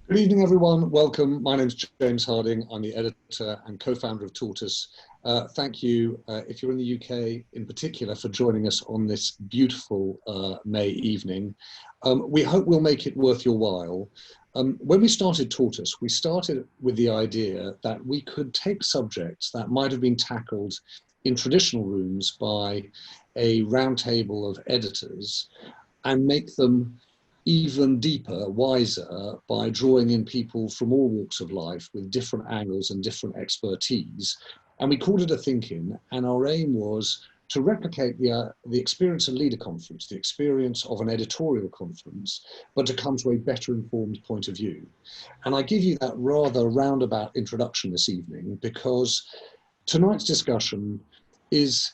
Good evening, everyone. Welcome. My name is James Harding. I'm the editor and co-founder of Tortoise. Thank you, if you're in the UK in particular, for joining us on this beautiful May evening. We hope we'll make it worth your while. When we started Tortoise, we started with the idea that we could take subjects that might have been tackled in traditional rooms by a roundtable of editors and make them even deeper, wiser, by drawing in people from all walks of life with different angles and different expertise. And we called it a think-in, and our aim was to replicate the experience of Leader Conference, the experience of an editorial conference, but to come to a better informed point of view. And I give you that rather roundabout introduction this evening because tonight's discussion is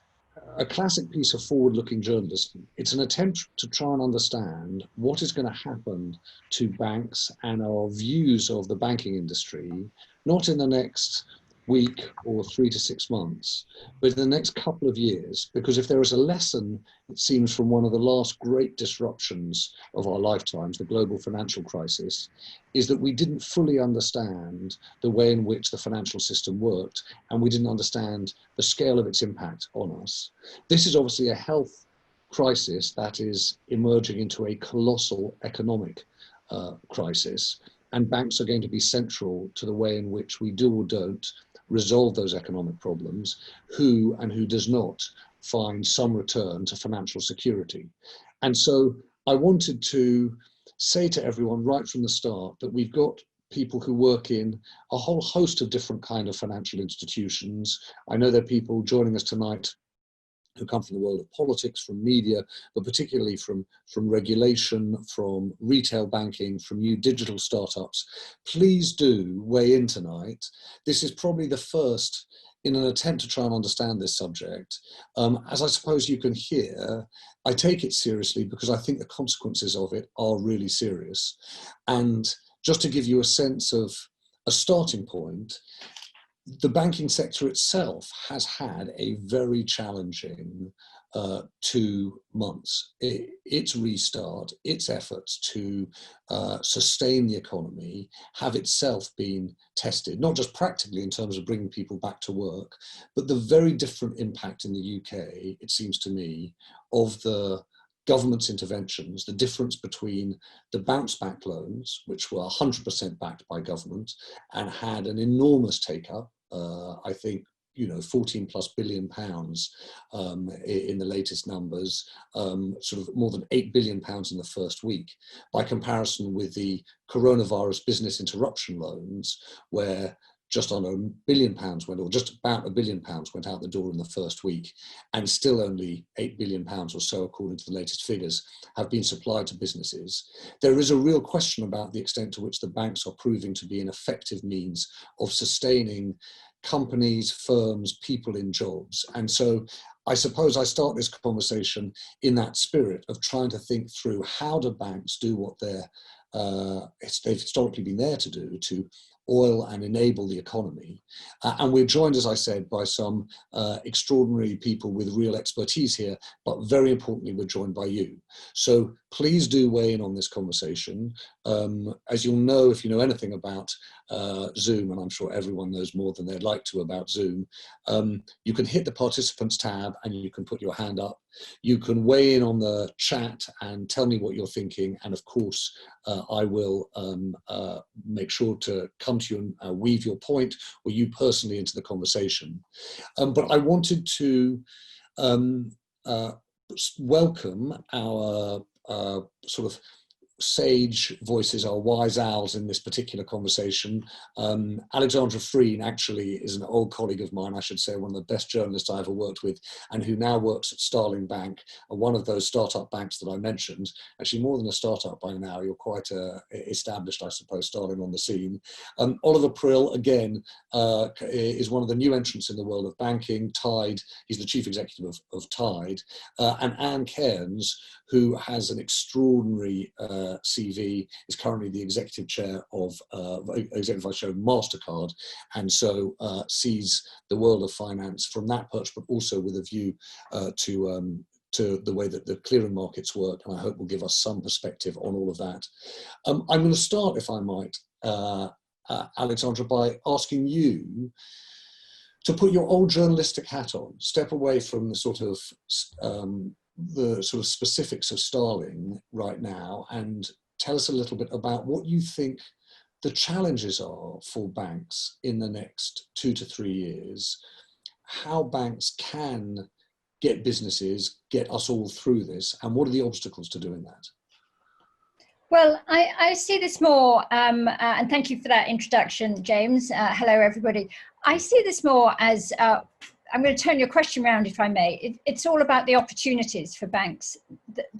a classic piece of forward-looking journalism. It's an attempt to try and understand what is going to happen to banks and our views of the banking industry, not in the next week or 3 to 6 months, but in the next couple of years. Because if there is a lesson, it seems, from one of the last great disruptions of our lifetimes, the global financial crisis, is that we didn't fully understand the way in which the financial system worked, and we didn't understand the scale of its impact on us. This is obviously a health crisis that is emerging into a colossal economic crisis, and banks are going to be central to the way in which we do or don't resolve those economic problems, who and who does not find some return to financial security. And so I wanted to say to everyone right from the start that we've got people who work in a whole host of different kind of financial institutions. I know there are people joining us tonight who come from the world of politics, from media, but particularly from regulation, from retail banking, from new digital startups. Please do weigh in tonight. This is probably the first in an attempt to try and understand this subject. As I suppose you can hear, I take it seriously because I think the consequences of it are really serious. And just to give you a sense of a starting point, the banking sector itself has had a very challenging 2 months. Its restart, its efforts to sustain the economy have itself been tested, not just practically in terms of bringing people back to work, but the very different impact in the UK, it seems to me, of the government's interventions, the difference between the bounce back loans, which were 100% backed by government and had an enormous take up, I think, 14 plus billion pounds in the latest numbers, sort of more than 8 billion pounds in the first week, by comparison with the coronavirus business interruption loans, where just under £1 billion went, or just about £1 billion went out the door in the first week, and still only £8 billion or so, according to the latest figures, have been supplied to businesses. There is a real question about the extent to which the banks are proving to be an effective means of sustaining companies, firms, people in jobs. And so I suppose I start this conversation in that spirit of trying to think through, how do banks do what they've historically been there to do, to oil and enable the economy. And we're joined, as I said, by some extraordinary people with real expertise here, but very importantly, we're joined by you. So please do weigh in on this conversation. As you'll know, if you know anything about Zoom, and I'm sure everyone knows more than they'd like to about Zoom, you can hit the participants tab and you can put your hand up. You can weigh in on the chat and tell me what you're thinking. And of course, I will make sure to come to you and weave your point or you personally into the conversation. But I wanted to welcome our sort of sage voices, our wise owls in this particular conversation. Alexandra Freen actually is an old colleague of mine, I should say, one of the best journalists I ever worked with, and who now works at Starling Bank, one of those startup banks that I mentioned. Actually, more than a startup by now, you're quite established, I suppose, Starling on the scene. Oliver Prill, again, is one of the new entrants in the world of banking, Tide. He's the chief executive of Tide. And Anne Cairns, who has an extraordinary CV, is currently the executive chair of executive vice chair of MasterCard, and so sees the world of finance from that perch, but also with a view to the way that the clearing markets work, and I hope will give us some perspective on all of that. I'm going to start, if I might, Alexandra, by asking you to put your old journalistic hat on, step away from the sort of specifics of Starling right now, and tell us a little bit about what you think the challenges are for banks in the next 2 to 3 years, how banks can get businesses, get us all through this, and what are the obstacles to doing that? Well, I see this more, and thank you for that introduction, James. Hello, everybody. I see this more as, I'm going to turn your question around, if I may. It's all about the opportunities for banks.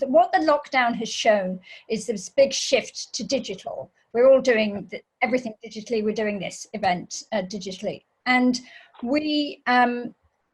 What the lockdown has shown is this big shift to digital. We're all doing everything digitally. We're doing this event digitally. And we,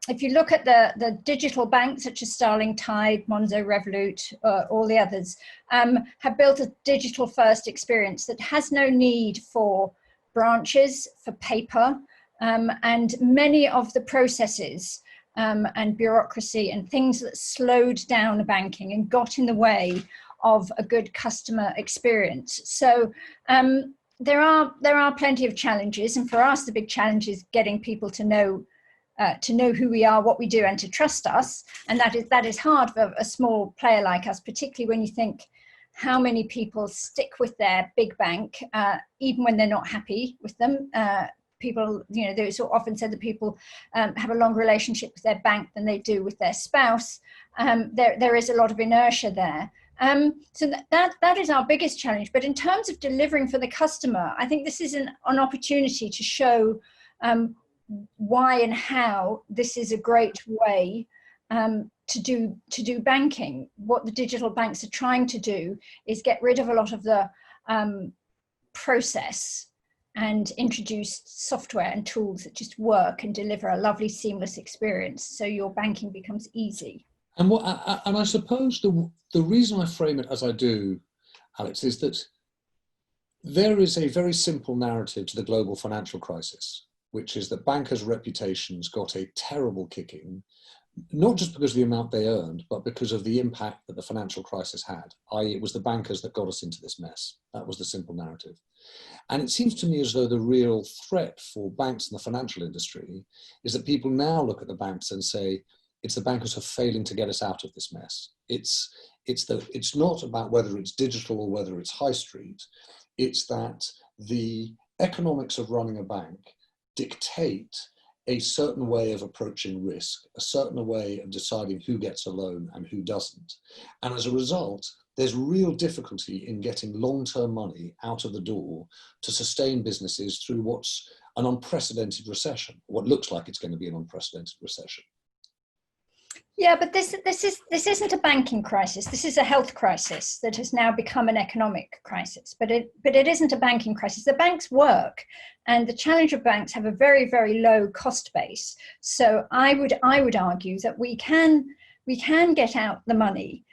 if you look at the digital banks such as Starling, Tide, Monzo, Revolut, all the others, have built a digital first experience that has no need for branches, for paper, and many of the processes and bureaucracy and things that slowed down banking and got in the way of a good customer experience. So there are plenty of challenges, and for us the big challenge is getting people to know who we are, what we do, and to trust us. And that is hard for a small player like us, particularly when you think how many people stick with their big bank, even when they're not happy with them. People, there's often said that people have a longer relationship with their bank than they do with their spouse. There is a lot of inertia there. So that is our biggest challenge. But in terms of delivering for the customer, I think this is an opportunity to show why and how this is a great way to do banking. What the digital banks are trying to do is get rid of a lot of the process and introduce software and tools that just work and deliver a lovely seamless experience, so your banking becomes easy. And I suppose the reason I frame it as I do, Alex, is that there is a very simple narrative to the global financial crisis, which is that bankers' reputations got a terrible kicking, not just because of the amount they earned, but because of the impact that the financial crisis had, i.e. it was the bankers that got us into this mess. That was the simple narrative. And it seems to me as though the real threat for banks in the financial industry is that people now look at the banks and say, it's the bankers who are failing to get us out of this mess. It's not about whether it's digital or whether it's high street. It's that the economics of running a bank dictate a certain way of approaching risk, a certain way of deciding who gets a loan and who doesn't. And as a result, there's real difficulty in getting long-term money out of the door to sustain businesses through what's an unprecedented recession, what looks like it's going to be an unprecedented recession. Yeah, but this isn't a banking crisis. This is a health crisis that has now become an economic crisis. But it isn't a banking crisis. The banks work, and the challenge of banks have a very, very low cost base. So I would argue that we can get out the money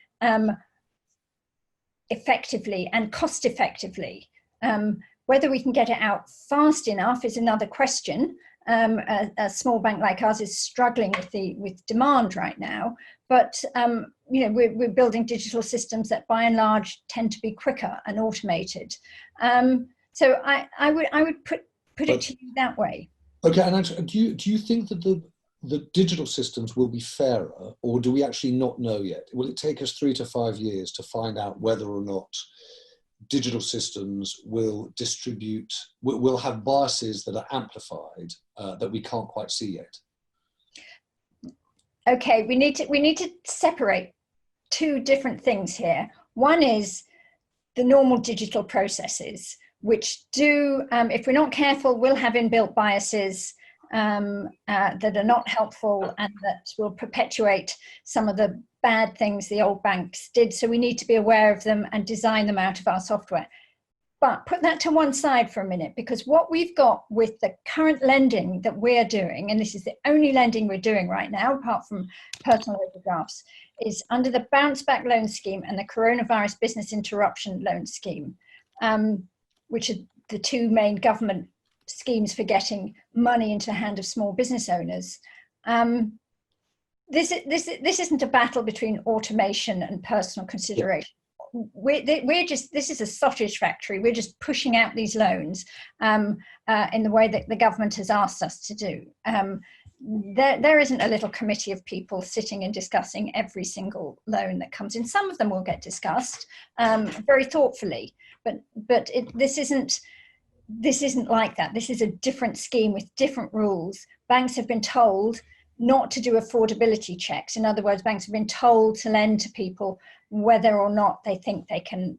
effectively and cost effectively. Whether we can get it out fast enough is another question. A small bank like ours is struggling with demand right now, but we're building digital systems that by and large tend to be quicker and automated. So I would put it to you that way. Okay, and do you think that the digital systems will be fairer, or do we actually not know yet? Will it take us 3 to 5 years to find out whether or not digital systems will have biases that are amplified that we can't quite see yet? Okay, we need to separate two different things here. One is the normal digital processes, which do, if we're not careful, will have inbuilt biases that are not helpful and that will perpetuate some of the bad things the old banks did. So we need to be aware of them and design them out of our software. But put that to one side for a minute, because what we've got with the current lending that we're doing, and this is the only lending we're doing right now, apart from personal overdrafts, is under the Bounce Back Loan Scheme and the Coronavirus Business Interruption Loan Scheme, which are the two main government schemes for getting money into the hand of small business owners. This isn't a battle between automation and personal consideration. this is a sausage factory. We're just pushing out these loans in the way that the government has asked us to do. There isn't a little committee of people sitting and discussing every single loan that comes in. Some of them will get discussed very thoughtfully, but this isn't like that. This is a different scheme with different rules. Banks have been told not to do affordability checks. In other words, banks have been told to lend to people whether or not they think they can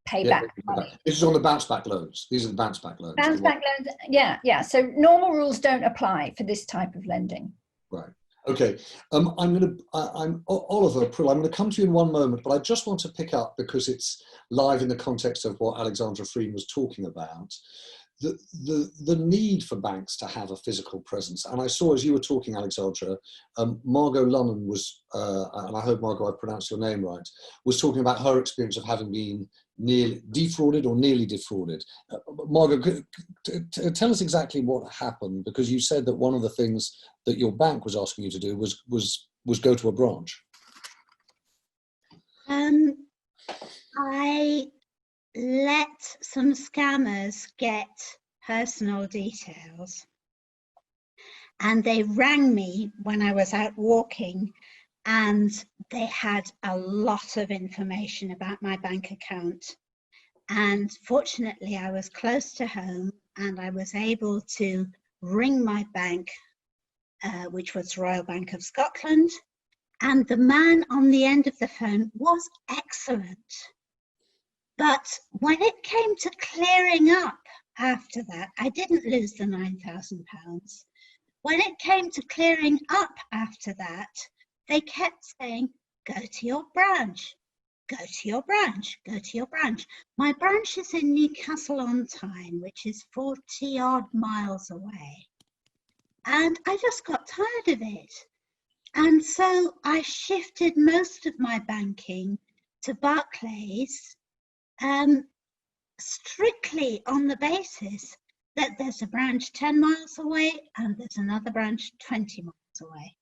pay back money. This is on the bounce back loans. These are the bounce back loans. Bounce back loans, yeah. So normal rules don't apply for this type of lending. Right. Okay. I'm Oliver Prill. I'm going to come to you in one moment, but I just want to pick up, because it's live in the context of what Alexandra Freeman was talking about, the need for banks to have a physical presence. And I saw, as you were talking, Alexandra, Margot Lunnan was, and I hope, Margot, I pronounced your name right, was talking about her experience of having been nearly defrauded or nearly defrauded. Margot, tell us exactly what happened, because you said that one of the things that your bank was asking you to do was go to a branch. I let some scammers get personal details, and they rang me when I was out walking, and they had a lot of information about my bank account. And fortunately, I was close to home and I was able to ring my bank, which was Royal Bank of Scotland, and the man on the end of the phone was excellent. But when it came to clearing up after that, I didn't lose the £9,000. When it came to clearing up after that, they kept saying, go to your branch, go to your branch, go to your branch. My branch is in Newcastle on Tyne, which is 40 odd miles away. And I just got tired of it. And so I shifted most of my banking to Barclays, strictly on the basis that there's a branch 10 miles away and there's another branch 20 miles away.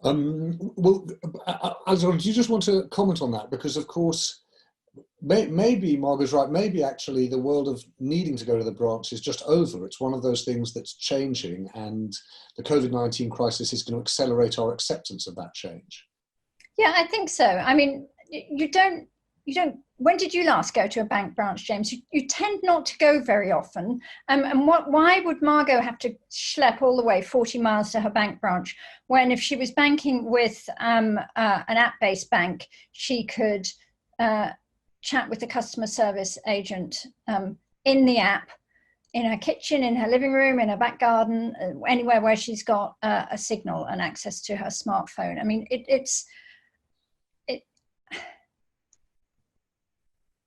Well, Alexandra, do you just want to comment on that? Because, of course, maybe Margot's right, maybe actually the world of needing to go to the branch is just over. It's one of those things that's changing, and the COVID-19 crisis is going to accelerate our acceptance of that change. Yeah, I think so. I mean, you don't, when did you last go to a bank branch, James? You tend not to go very often. And why would Margot have to schlep all the way 40 miles to her bank branch, when if she was banking with an app-based bank, she could chat with the customer service agent in the app, in her kitchen, in her living room, in her back garden, anywhere where she's got a signal and access to her smartphone. I mean,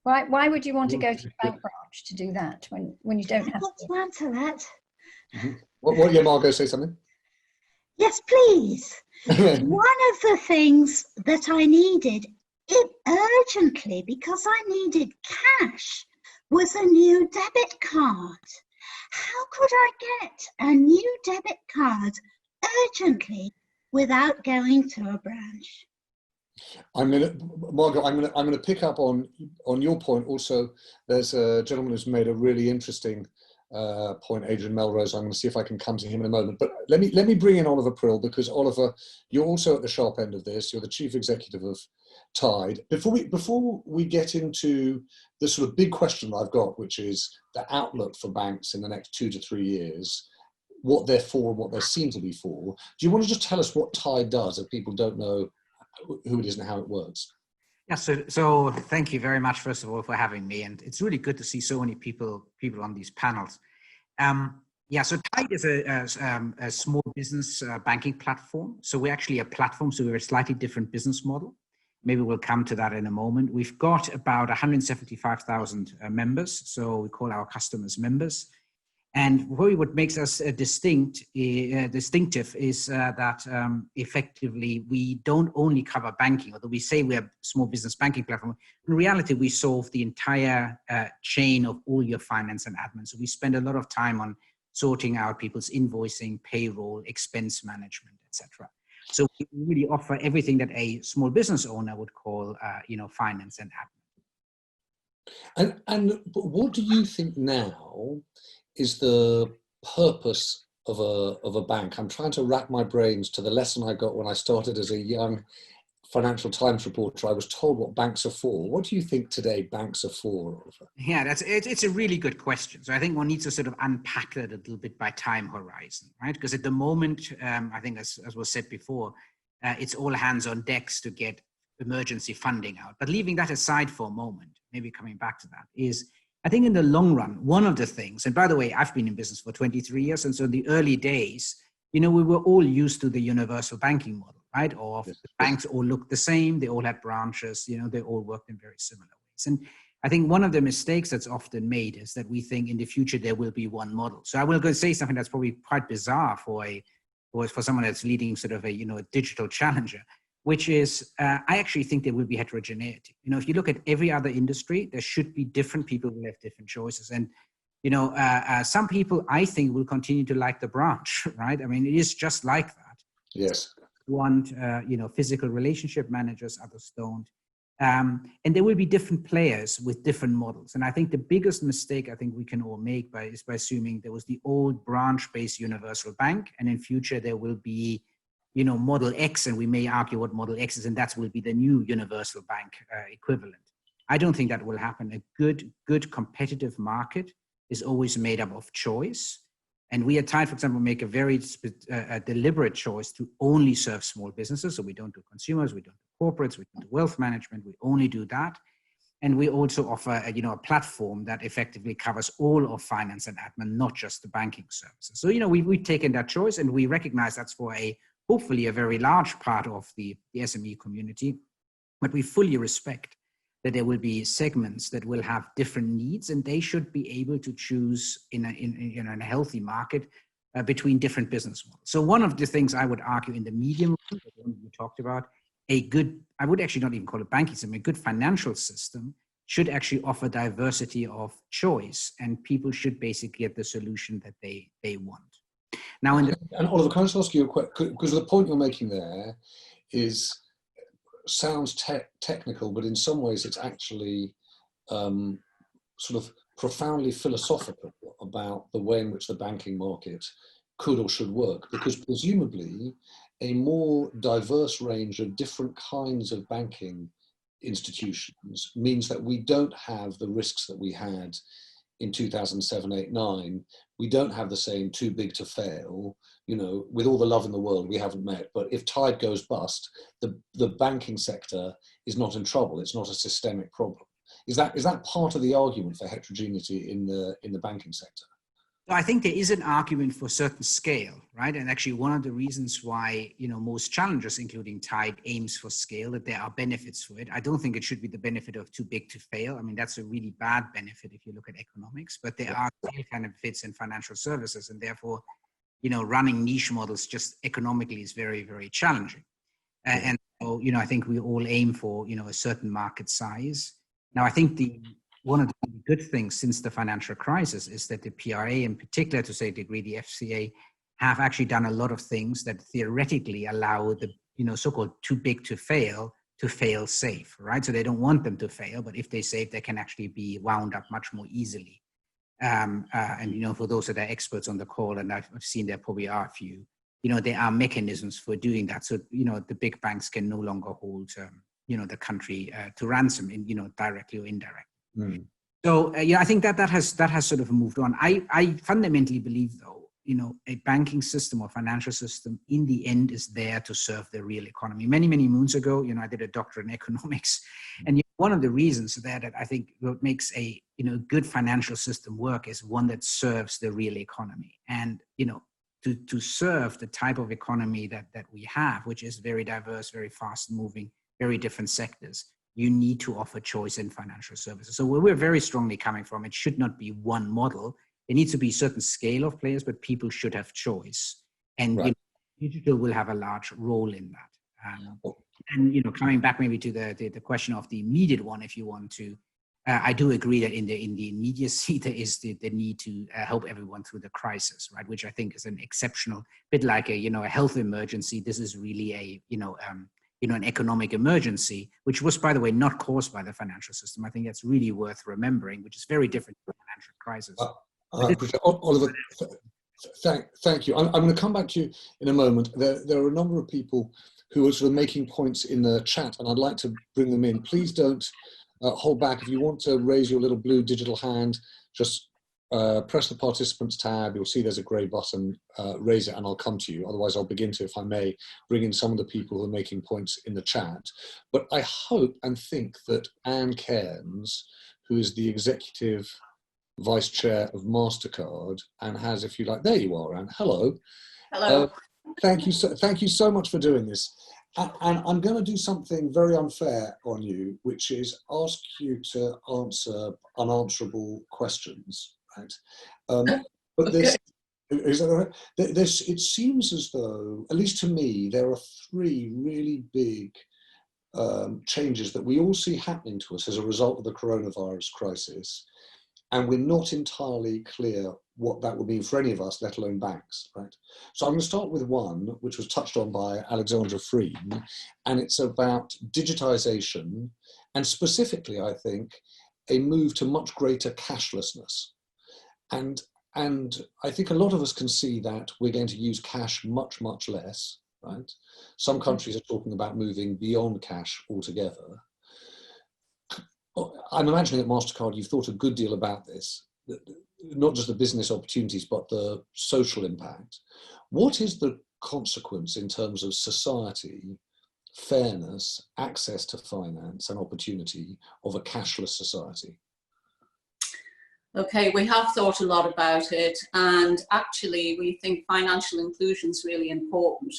Why would you want to go to the bank branch to do that when you don't have to answer that? Mm-hmm. What, yeah, Margot, say something? Yes, please. One of the things that I needed urgently, because I needed cash, was a new debit card. How could I get a new debit card urgently without going to a branch? Margot, I'm gonna pick up on your point. Also, there's a gentleman who's made a really interesting point, Adrian Melrose. I'm going to see if I can come to him in a moment. But let me bring in Oliver Prill, because Oliver, you're also at the sharp end of this. You're the chief executive of Tide. Before we get into the sort of big question that I've got, which is the outlook for banks in the next 2 to 3 years, what they're for and what they seem to be for, do you want to just tell us what Tide does if people don't know who it is and how it works? Yeah, so thank you very much, first of all, for having me. And it's really good to see so many people on these panels. Yeah, so Tide is a small business banking platform. So we're actually a platform, so we're a slightly different business model. Maybe we'll come to that in a moment. We've got about 175,000 members, so we call our customers members. And what makes us distinctive is that effectively we don't only cover banking, although we say we're a small business banking platform. In reality, we solve the entire chain of all your finance and admin. So we spend a lot of time on sorting out people's invoicing, payroll, expense management, etc. So we really offer everything that a small business owner would call, finance and admin. And what do you think now is the purpose of a bank? I'm trying to rack my brains to the lesson I got when I started as a young Financial Times reporter. I was told what banks are for. What do you think today banks are for, Oliver? Yeah, it's a really good question. So I think one needs to sort of unpack that a little bit by time horizon, right? Because at the moment, I think as was said before, it's all hands on decks to get emergency funding out. But leaving that aside for a moment, maybe coming back to that, is I think in the long run, one of the things, and by the way, I've been in business for 23 years. And so in the early days, we were all used to the universal banking model, right? Or Yes. the banks all looked the same. They all had branches, they all worked in very similar ways. And I think one of the mistakes that's often made is that we think in the future there will be one model. So I will go say something that's probably quite bizarre for someone that's leading sort of a digital challenger, which is I actually think there will be heterogeneity. If you look at every other industry, there should be different people who have different choices. And some people I think will continue to like the branch, right? I mean, it is just like that. Yes. Want physical relationship managers, others don't. And there will be different players with different models. And I think the biggest mistake I think we can all make is by assuming there was the old branch-based universal bank, and in future there will be, Model X, and we may argue what Model X is, and that will be the new universal bank equivalent. I don't think that will happen. A good competitive market is always made up of choice. And we at Tide, for example, make a very deliberate choice to only serve small businesses. So we don't do consumers, we don't do corporates, we don't do wealth management, we only do that. And we also offer a platform that effectively covers all of finance and admin, not just the banking services. So, we've taken that choice, and we recognize that's for hopefully a very large part of the SME community, but we fully respect that there will be segments that will have different needs, and they should be able to choose in a healthy market between different business models. So one of the things I would argue in the medium run, the one you talked about, I would actually not even call it banking system, a good financial system should actually offer diversity of choice, and people should basically get the solution that they want. Now, and Oliver, can I just ask you a question? Because the point you're making there sounds technical, but in some ways it's actually sort of profoundly philosophical about the way in which the banking market could or should work, because presumably a more diverse range of different kinds of banking institutions means that we don't have the risks that we had in 2007, 8, 9. We don't have the same too big to fail, with all the love in the world, we haven't met. But if Tide goes bust, the banking sector is not in trouble. It's not a systemic problem. Is that part of the argument for heterogeneity in the banking sector? I think there is an argument for certain scale, right? And actually one of the reasons why, most challengers, including Tide, aims for scale, that there are benefits for it. I don't think it should be the benefit of too big to fail. I mean, that's a really bad benefit if you look at economics, but there are scale benefits in financial services, and therefore, running niche models just economically is very, very challenging. And so, I think we all aim for, a certain market size. Now, I think one of the good things since the financial crisis is that the PRA, in particular, to say a degree, the FCA, have actually done a lot of things that theoretically allow the, so-called too big to fail safe, right? So they don't want them to fail, but if they fail, they can actually be wound up much more easily. And, for those that are experts on the call, and I've seen there probably are a few, there are mechanisms for doing that. So, the big banks can no longer hold, the country to ransom, directly or indirectly. Mm. So, I think that has sort of moved on. I fundamentally believe, though, a banking system or financial system in the end is there to serve the real economy. Many, many moons ago, I did a doctorate in economics. And one of the reasons there that I think what makes a, good financial system work is one that serves the real economy. And, to serve the type of economy that we have, which is very diverse, very fast moving, very different sectors, you need to offer choice in financial services. So where we're very strongly coming from, it should not be one model. There needs to be a certain scale of players, but people should have choice. And right. Digital will have a large role in that. And coming back maybe to the question of the immediate one, if you want to, I do agree that in the immediacy there is the need to help everyone through the crisis, right? Which I think is an exceptional bit like a health emergency. This is really a an economic emergency, which was, by the way, not caused by the financial system. I think that's really worth remembering, which is very different from a financial crisis. Oliver, thank you. I'm going to come back to you in a moment. There are a number of people who are sort of making points in the chat, and I'd like to bring them in. Please don't hold back. If you want to raise your little blue digital hand, just press the participants tab. You'll see there's a grey button. Raise it and I'll come to you. Otherwise, I'll begin to, if I may, bring in some of the people who are making points in the chat. But I hope and think that Anne Cairns, who is the executive vice chair of MasterCard and has, if you like, there you are, Anne. Hello. Hello. Thank you so much for doing this. And I'm going to do something very unfair on you, which is ask you to answer unanswerable questions, right? But this, is that all right? It seems as though, at least to me, there are three really big changes that we all see happening to us as a result of the coronavirus crisis. And we're not entirely clear what that would mean for any of us, let alone banks, right? So I'm going to start with one, which was touched on by Alexandra Frean, and it's about digitization, and specifically, I think, a move to much greater cashlessness. And I think a lot of us can see that we're going to use cash much, much less, right? Some countries are talking about moving beyond cash altogether. I'm imagining at MasterCard you've thought a good deal about this, not just the business opportunities, but the social impact. What is the consequence in terms of society, fairness, access to finance and opportunity of a cashless society? Okay, we have thought a lot about it, and actually we think financial inclusion is really important.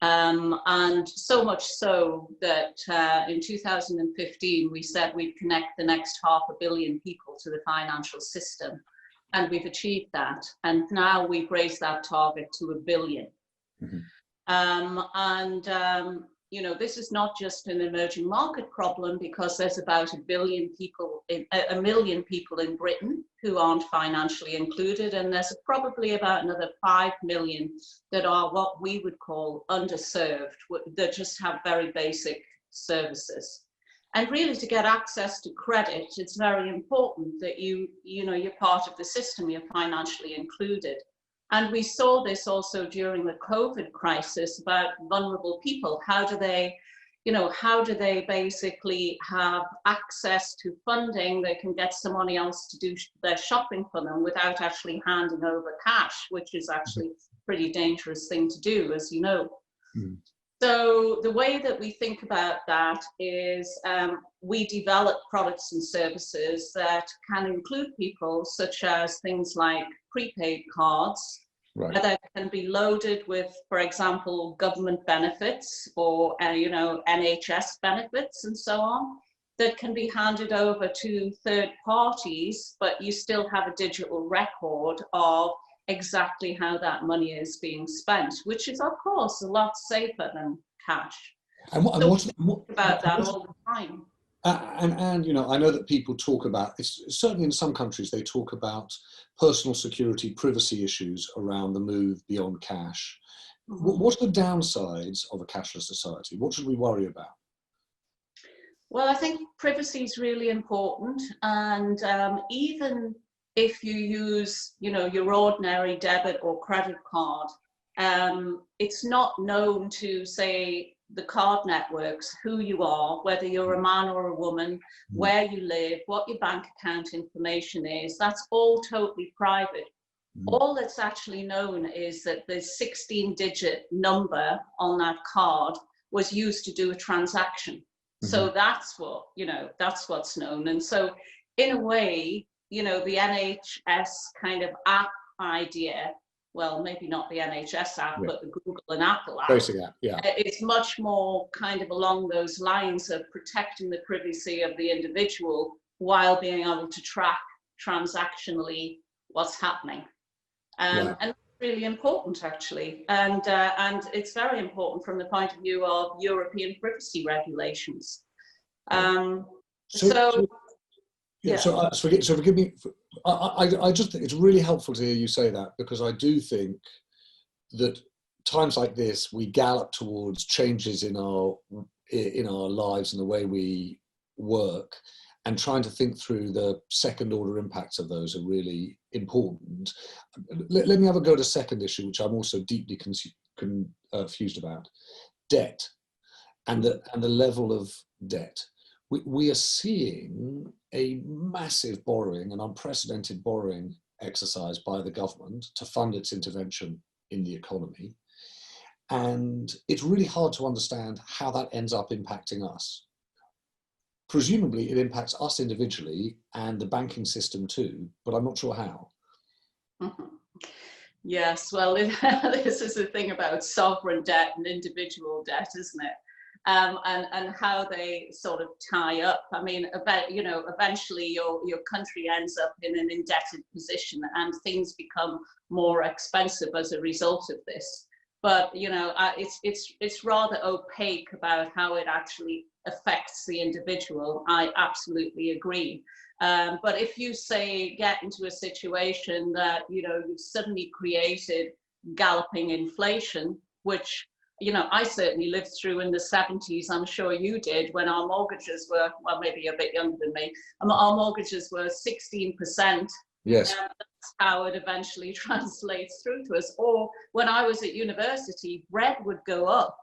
And so much so that in 2015 we said we'd connect the next 500 million people to the financial system, and we've achieved that, and now we've raised that target to 1 billion. Mm-hmm. You know, this is not just an emerging market problem, because there's about 1 million people in Britain who aren't financially included, and there's probably about another 5 million that are what we would call underserved, that just have very basic services. And really, to get access to credit, it's very important that you're part of the system, you're financially included. And we saw this also during the COVID crisis about vulnerable people. How do they basically have access to funding? They can get somebody else to do their shopping for them without actually handing over cash, which is actually a pretty dangerous thing to do, as you know. Mm. So the way that we think about that is we develop products and services that can include people, such as things like prepaid cards, right, that can be loaded with, for example, government benefits or NHS benefits and so on, that can be handed over to third parties, but you still have a digital record of exactly how that money is being spent, which is, of course, a lot safer than cash. And what about that all the time? And I know that people talk about, certainly in some countries, they talk about personal security, privacy issues around the move beyond cash. Mm-hmm. What are the downsides of a cashless society? What should we worry about? Well, I think privacy is really important, and even if you use, your ordinary debit or credit card, it's not known to, say, the card networks who you are, whether you're a man or a woman, where you live, what your bank account information is. That's all totally private. All that's actually known is that the 16-digit number on that card was used to do a transaction. So that's what's known. And so in a way, the NHS kind of app idea, well, maybe not the NHS app, but the Google and Apple app. Basic app, yeah. It's much more kind of along those lines of protecting the privacy of the individual while being able to track transactionally what's happening. And it's really important, actually. And it's very important from the point of view of European privacy regulations. Yeah. So, forgive me. I just think it's really helpful to hear you say that, because I do think that times like this, we gallop towards changes in our lives and the way we work, and trying to think through the second order impacts of those are really important. Let me have a go at a second issue, which I'm also deeply confused about: debt and the level of debt. We are seeing a massive borrowing, an unprecedented borrowing exercise by the government to fund its intervention in the economy. And it's really hard to understand how that ends up impacting us. Presumably it impacts us individually and the banking system too, but I'm not sure how. Mm-hmm. Yes, well, this is the thing about sovereign debt and individual debt, isn't it? And how they sort of tie up. I mean, eventually your country ends up in an indebted position, and things become more expensive as a result of this. But it's rather opaque about how it actually affects the individual. I absolutely agree. But if you say get into a situation that you've suddenly created galloping inflation, which I certainly lived through in the 70s. I'm sure you did, when our mortgages were, well, maybe a bit younger than me, our mortgages were 16%. Yes. That's how it eventually translates through to us. Or when I was at university, bread would go up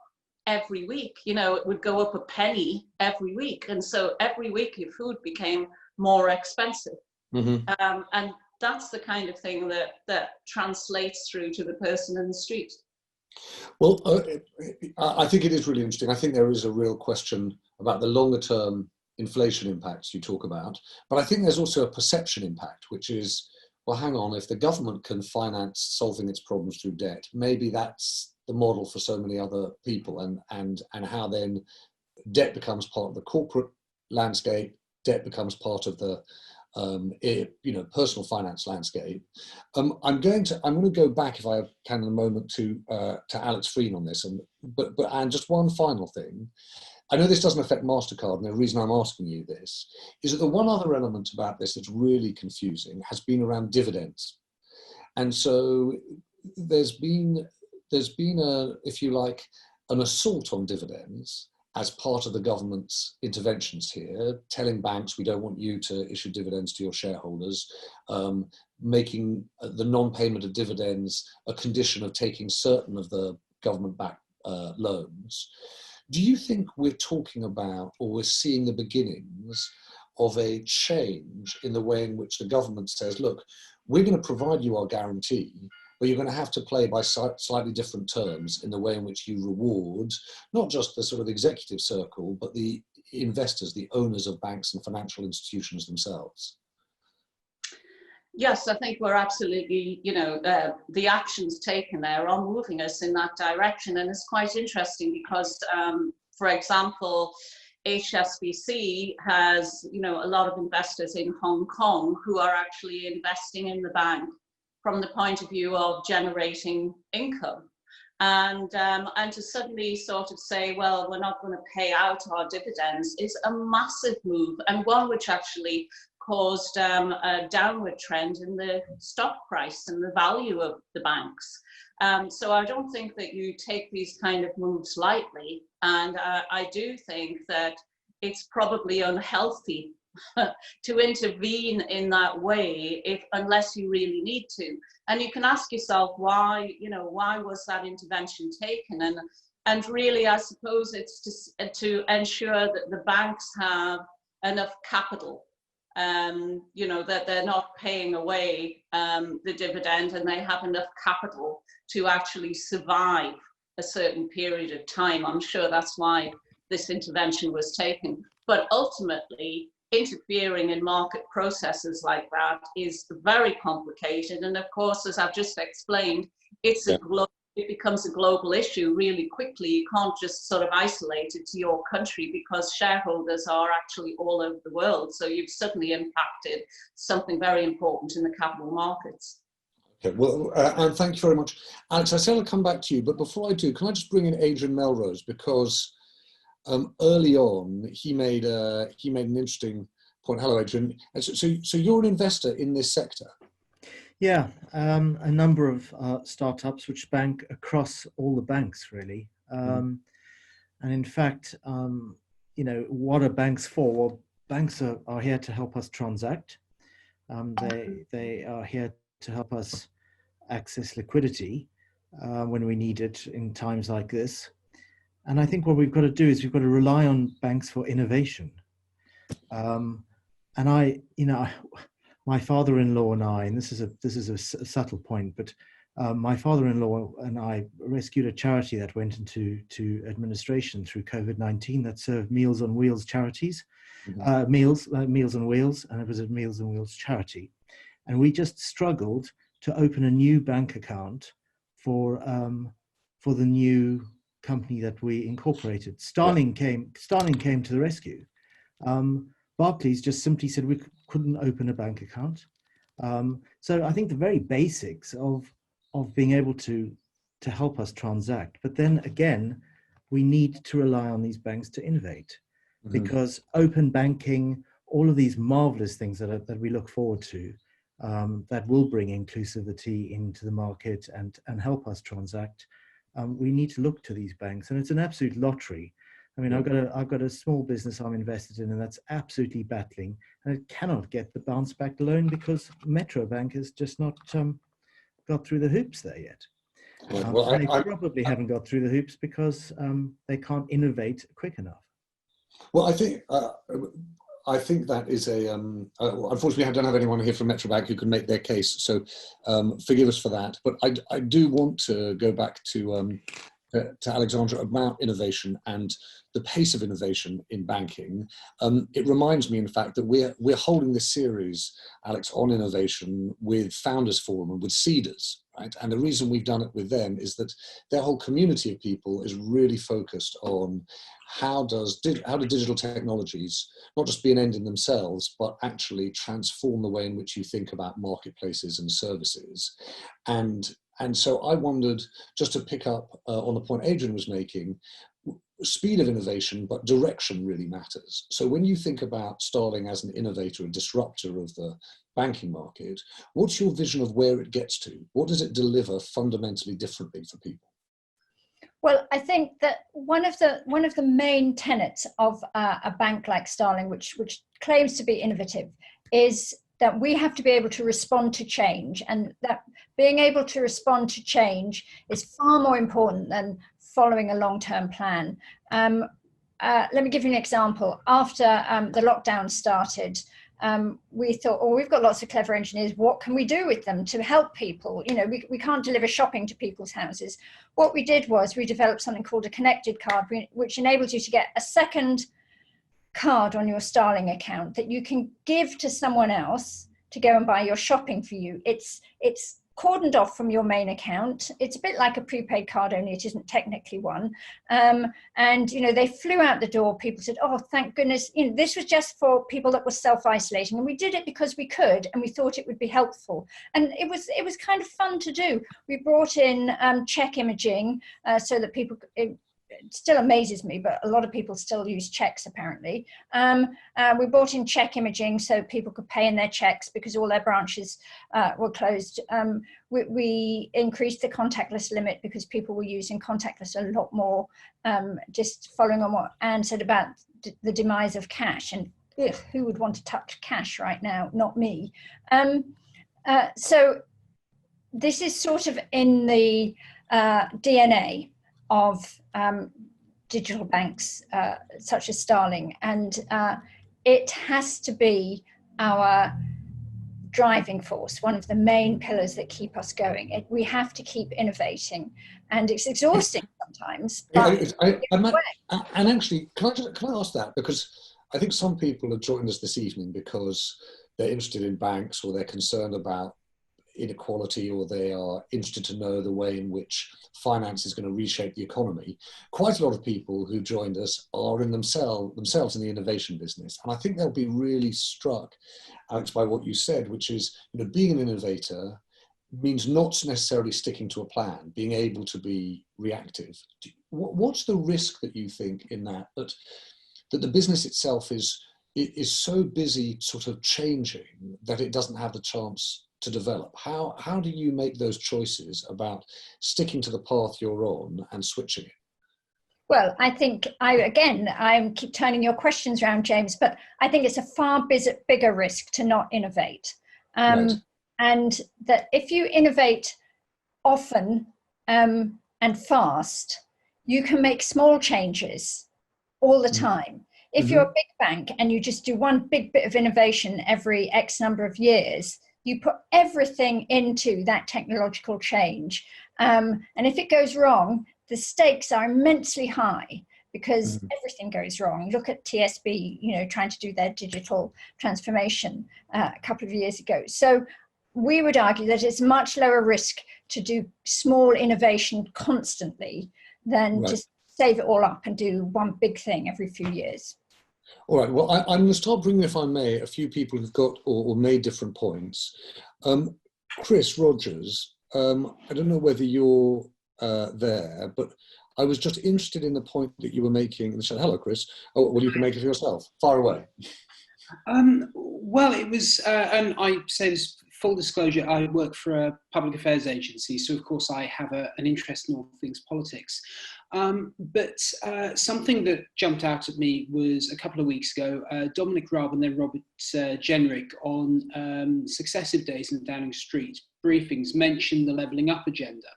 every week. It would go up a penny every week. And so every week your food became more expensive. Mm-hmm. And that's the kind of thing that translates through to the person in the street. Well, I think it is really interesting. I think there is a real question about the longer term inflation impacts you talk about, but I think there's also a perception impact, which is, well, hang on, if the government can finance solving its problems through debt, maybe that's the model for so many other people, and how then debt becomes part of the corporate landscape, debt becomes part of the personal finance landscape. I'm going to go back, if I can, in a moment to Alex Frein on this, and just one final thing. I know this doesn't affect MasterCard, and the reason I'm asking you this is that the one other element about this that's really confusing has been around dividends, and so there's been if you like, an assault on dividends as part of the government's interventions here, telling banks, we don't want you to issue dividends to your shareholders, making the non-payment of dividends a condition of taking certain of the government-backed loans. Do you think we're talking about, or we're seeing the beginnings of a change in the way in which the government says, look, we're going to provide you our guarantee, but you're going to have to play by slightly different terms in the way in which you reward not just the sort of executive circle, but the investors, the owners of banks and financial institutions themselves? Yes, I think we're absolutely, the actions taken there are moving us in that direction. And it's quite interesting because, for example, HSBC has, a lot of investors in Hong Kong who are actually investing in the bank from the point of view of generating income. And to suddenly sort of say, well, we're not going to pay out our dividends is a massive move, and one which actually caused a downward trend in the stock price and the value of the banks. So I don't think that you take these kind of moves lightly. And I do think that it's probably unhealthy to intervene in that way unless you really need to. And you can ask yourself why was that intervention taken? And really, I suppose it's to ensure that the banks have enough capital, that they're not paying away the dividend, and they have enough capital to actually survive a certain period of time. I'm sure that's why this intervention was taken. But ultimately, interfering in market processes like that is very complicated. And of course, as I've just explained, it becomes a global issue really quickly. You can't just sort of isolate it to your country, because shareholders are actually all over the world. So you've suddenly impacted something very important in the capital markets. Okay, well, and thank you very much. Alex, I said I'll come back to you, but before I do, can I just bring in Adrian Melrose, because early on he made an interesting point. Hello, Adrian. So you're an investor in this sector? Yeah, a number of startups which bank across all the banks, really. And in fact, what are banks for? Well, banks are here to help us transact. They are here to help us access liquidity when we need it in times like this. And I think what we've got to do is we've got to rely on banks for innovation. My father-in-law and I, and this is a subtle point, but my father-in-law and I rescued a charity that went into administration through COVID-19 that served Meals on Wheels charities, Meals on Wheels, and it was a Meals on Wheels charity. And we just struggled to open a new bank account for the new company that we incorporated. Starling came to the rescue. Barclays just simply said we couldn't open a bank account. So I think the very basics of being able to help us transact. But then again, we need to rely on these banks to innovate, because open banking, all of these marvelous things that we look forward to, that will bring inclusivity into the market and help us transact. We need to look to these banks, and it's an absolute lottery. I mean, I've got a small business I'm invested in, and that's absolutely battling, and it cannot get the bounce back loan because Metro Bank has just not got through the hoops there yet. Well, they probably haven't got through the hoops because they can't innovate quick enough. Well, I think that is unfortunately, I don't have anyone here from Metro Bank who can make their case, so forgive us for that. But I do want to go back to Alexandra about innovation and the pace of innovation in banking. It reminds me, in fact, that we're holding this series, Alex, on innovation with Founders Forum and with Seeders, right? And the reason we've done it with them is that their whole community of people is really focused on how do digital technologies not just be an end in themselves, but actually transform the way in which you think about marketplaces and services. And so I wondered, just to pick up on the point Adrian was making, speed of innovation, but direction really matters. So when you think about Starling as an innovator, a disruptor of the banking market, what's your vision of where it gets to? What does it deliver fundamentally differently for people? Well, I think that one of the main tenets of a bank like Starling, which claims to be innovative, is that we have to be able to respond to change, and that being able to respond to change is far more important than following a long-term plan. Let me give you an example. After the lockdown started, we thought, oh, we've got lots of clever engineers. What can we do with them to help people? You know, we can't deliver shopping to people's houses. What we did was we developed something called a connected card, which enables you to get a second card on your Starling account that you can give to someone else to go and buy your shopping for you. It's cordoned off from your main account. It's a bit like a prepaid card, only it isn't technically one. And you know, they flew out the door. People said, oh, thank goodness, you know, this was just for people that were self-isolating, and we did it because we could, and we thought it would be helpful. And it was kind of fun to do. We brought in check imaging so that people, it still amazes me, but a lot of people still use checks apparently. We brought in check imaging so people could pay in their checks because all their branches were closed. We increased the contactless limit because people were using contactless a lot more, just following on what Anne said about the demise of cash. And ugh, who would want to touch cash right now? Not me. So this is sort of in the DNA of digital banks such as Starling, and it has to be our driving force, one of the main pillars that keep us going. We have to keep innovating, and it's exhausting sometimes. And actually, can I ask that, because I think some people have joined us this evening because they're interested in banks, or they're concerned about inequality, or they are interested to know the way in which finance is going to reshape the economy. Quite a lot of people who joined us are in themselves in the innovation business, and I think they'll be really struck, Alex, by what you said, which is, you know, being an innovator means not necessarily sticking to a plan, being able to be reactive. What's the risk that you think in that the business itself is is so busy sort of changing that it doesn't have the chance to develop. How do you make those choices about sticking to the path you're on and switching it? Well, I think I keep turning your questions around, James, but I think it's a far bigger risk to not innovate. Right. And that if you innovate often and fast, you can make small changes all the time. If you're a big bank and you just do one big bit of innovation every X number of years, you put everything into that technological change. And if it goes wrong, the stakes are immensely high because everything goes wrong. Look at TSB, trying to do their digital transformation a couple of years ago. So we would argue that it's much lower risk to do small innovation constantly than just save it all up and do one big thing every few years. All right, well, I'm going to start bringing, if I may, a few people who've got or made different points. Chris Rogers, I don't know whether you're there, but I was just interested in the point that you were making. Hello, Chris. Oh, well, you can make it for yourself. Far away. Well, it was, and I say this, full disclosure, I work for a public affairs agency, so of course I have an interest in all things politics. But something that jumped out at me was a couple of weeks ago, Dominic Raab and then Robert Jenrick on successive days in Downing Street briefings mentioned the levelling up agenda.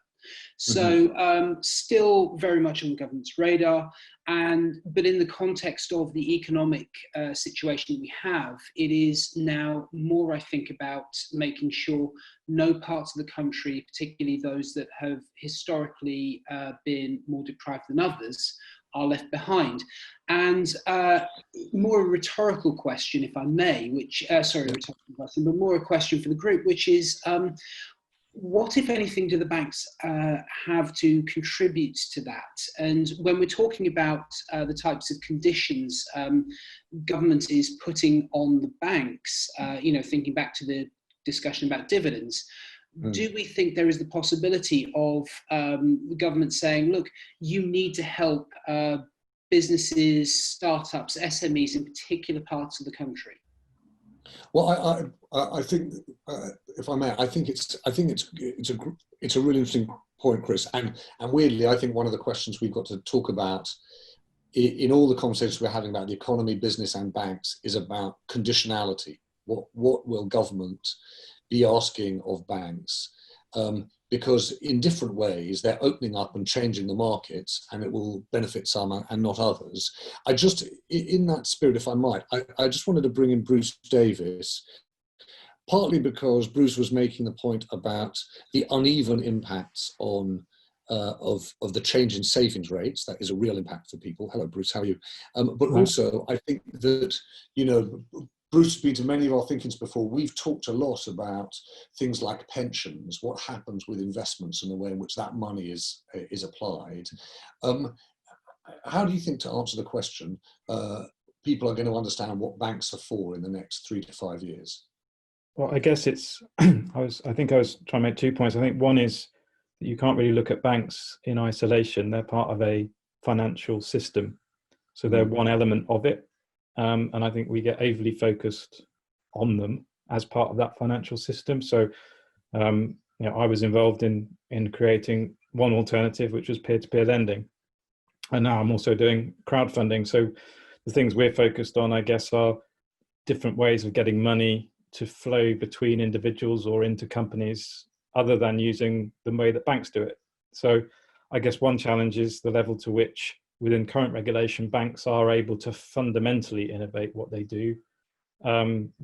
So still very much on the government's radar, but in the context of the economic situation we have, it is now more, I think, about making sure no parts of the country, particularly those that have historically been more deprived than others, are left behind. And more a rhetorical question, if I may, rhetorical question, but more a question for the group, which is, what, if anything, do the banks have to contribute to that? And when we're talking about the types of conditions government is putting on the banks, thinking back to the discussion about dividends, do we think there is the possibility of the government saying, look, you need to help businesses, startups, SMEs in particular parts of the country? Well, I think, if I may, I think it's a really interesting point, Chris. And weirdly, I think one of the questions we've got to talk about in all the conversations we're having about the economy, business, and banks is about conditionality. What will government be asking of banks? Because in different ways, they're opening up and changing the markets, and it will benefit some and not others. In that spirit, if I might, I just wanted to bring in Bruce Davis, partly because Bruce was making the point about the uneven impacts of the change in savings rates. That is a real impact for people. Hello, Bruce, how are you? But also, I think that, Bruce has been to many of our thinkings before. We've talked a lot about things like pensions, what happens with investments and the way in which that money is applied. How do you think, to answer the question, people are going to understand what banks are for in the next 3 to 5 years? Well, I guess it's, I think I was trying to make 2 points. I think one is that you can't really look at banks in isolation. They're part of a financial system. So they're one element of it. And I think we get overly focused on them as part of that financial system. So, I was involved in creating one alternative, which was peer-to-peer lending. And now I'm also doing crowdfunding. So the things we're focused on, I guess, are different ways of getting money to flow between individuals or into companies other than using the way that banks do it. So I guess one challenge is the level to which within current regulation, banks are able to fundamentally innovate what they do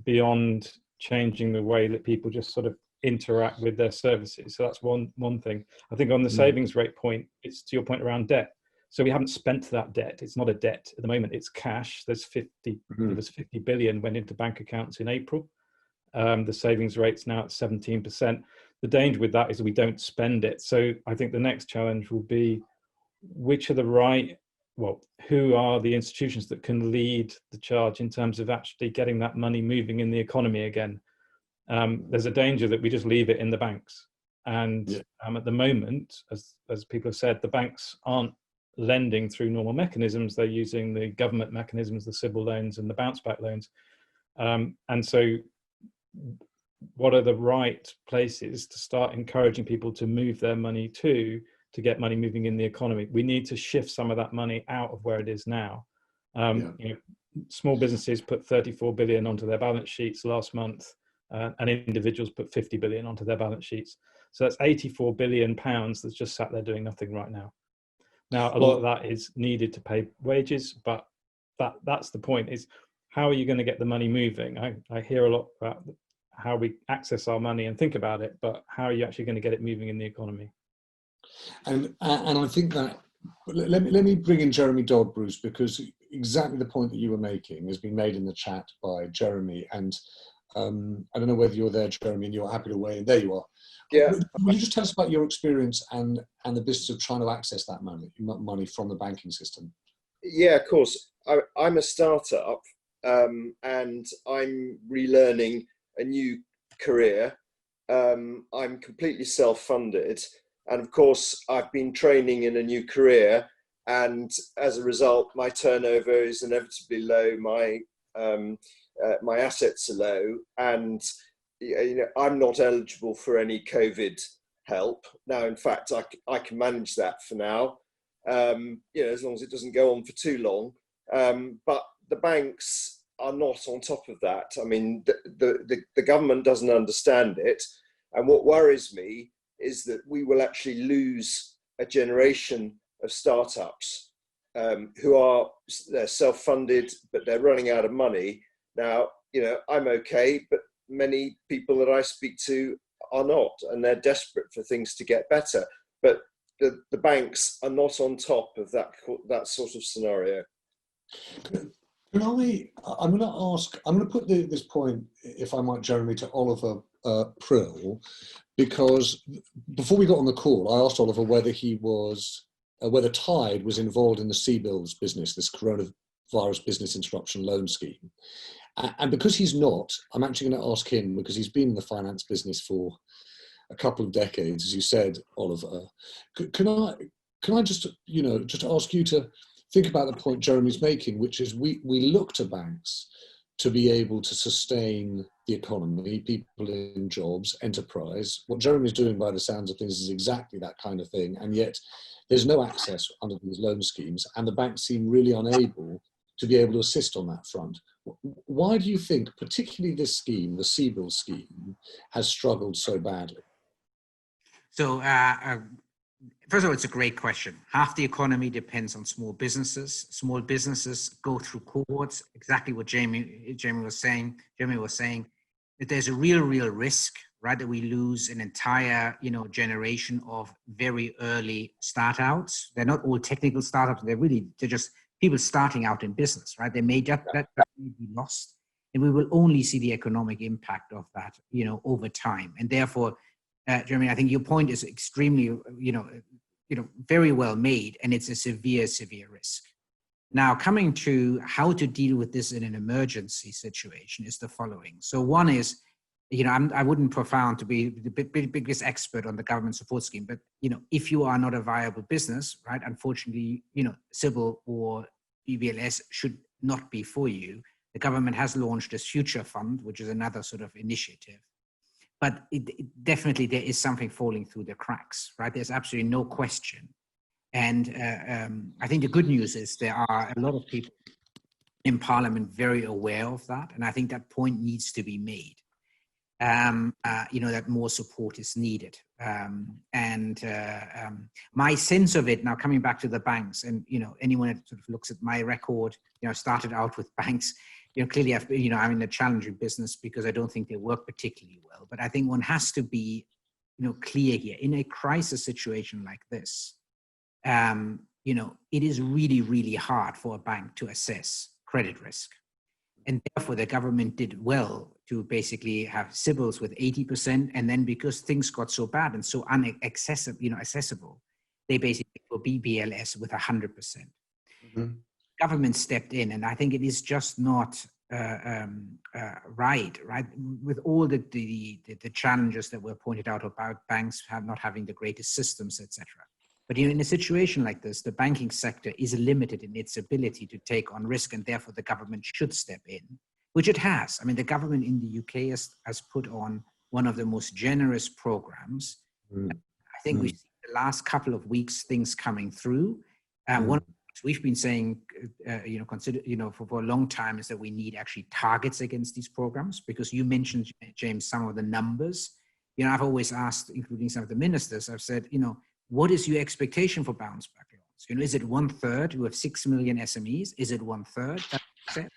beyond changing the way that people just sort of interact with their services. So that's one thing. I think on the savings rate point, it's to your point around debt. So we haven't spent that debt. It's not a debt at the moment. It's cash. There's 50 billion went into bank accounts in April. The savings rate's now at 17%. The danger with that is we don't spend it. So I think the next challenge will be who are the institutions that can lead the charge in terms of actually getting that money moving in the economy again? There's a danger that we just leave it in the banks. And at the moment, as people have said, the banks aren't lending through normal mechanisms. They're using the government mechanisms, the CBIL loans and the bounce back loans. And so what are the right places to start encouraging people to move their money to get money moving in the economy? We need to shift some of that money out of where it is now. You know, small businesses put 34 billion onto their balance sheets last month, and individuals put 50 billion onto their balance sheets. So that's 84 billion pounds that's just sat there doing nothing right now. Now, a lot of that is needed to pay wages, but that's the point, is how are you going to get the money moving? I hear a lot about how we access our money and think about it, but how are you actually going to get it moving in the economy? And I think that, let me bring in Jeremy Dodd, Bruce, because exactly the point that you were making has been made in the chat by Jeremy. And I don't know whether you're there, Jeremy, and you're happy to weigh in. There you are. Yeah. Will you just tell us about your experience and the business of trying to access that money from the banking system? Yeah, of course. I'm a startup, and I'm relearning a new career. I'm completely self-funded. And of course, I've been training in a new career. And as a result, my turnover is inevitably low. My assets are low. And you know, I'm not eligible for any COVID help. Now, in fact, I can manage that for now, you know, as long as it doesn't go on for too long. But the banks are not on top of that. I mean, the government doesn't understand it. And what worries me is that we will actually lose a generation of startups who are, they're self-funded, but they're running out of money. Now, you know, I'm okay, but many people that I speak to are not, and they're desperate for things to get better. But the banks are not on top of that sort of scenario. I'm going to put this point, if I might, Jeremy, to Oliver Prill, because before we got on the call, I asked Oliver whether whether Tide was involved in the CBILS business, this coronavirus business interruption loan scheme. And because he's not, I'm actually going to ask him, because he's been in the finance business for a couple of decades, as you said, Oliver. Can I just ask you to think about the point Jeremy's making, which is we look to banks to be able to sustain the economy, people in jobs, enterprise. What Jeremy's doing, by the sounds of things, is exactly that kind of thing. And yet there's no access under these loan schemes, and the banks seem really unable to be able to assist on that front. Why do you think, particularly this scheme, the CBIL scheme, has struggled so badly? So, first of all, it's a great question. Half the economy depends on small businesses. Small businesses go through cohorts, exactly what Jeremy was saying, that there's a real risk, right, that we lose an entire, generation of very early start-outs. They're not all technical startups. They're just people starting out in business, right? They may just be lost, and we will only see the economic impact of that, over time. And therefore, Jeremy, I think your point is extremely, very well made, and it's a severe risk. Now, coming to how to deal with this in an emergency situation is the following. So one is, I wouldn't profess to be the biggest expert on the government support scheme, but, if you are not a viable business, right, unfortunately, CBIL or BBLS should not be for you. The government has launched this Future Fund, which is another sort of initiative. But definitely there is something falling through the cracks, right? There's absolutely no question. And I think the good news is there are a lot of people in Parliament very aware of that. And I think that point needs to be made, that more support is needed. My sense of it, now coming back to the banks, and, anyone that sort of looks at my record, started out with banks, clearly I'm in a challenging business because I don't think they work particularly well. But I think one has to be, clear here. In a crisis situation like this, it is really hard for a bank to assess credit risk. And therefore, the government did well to basically have CBILS with 80%. And then because things got so bad and so accessible, they basically were BBLS with 100%. Mm-hmm. Government stepped in, and I think it is just not right, with all the challenges that were pointed out about banks not having the greatest systems, etc. But in a situation like this, the banking sector is limited in its ability to take on risk, and therefore the government should step in, which it has. I mean, the government in the UK has put on one of the most generous programs. I think we've seen the last couple of weeks things coming through. One of the things we've been saying, for a long time is that we need actually targets against these programs, because you mentioned, James, some of the numbers. I've always asked, including some of the ministers, I've said, what is your expectation for bounce back loans? Is it 1/3? You have 6 million SMEs. Is it 1/3?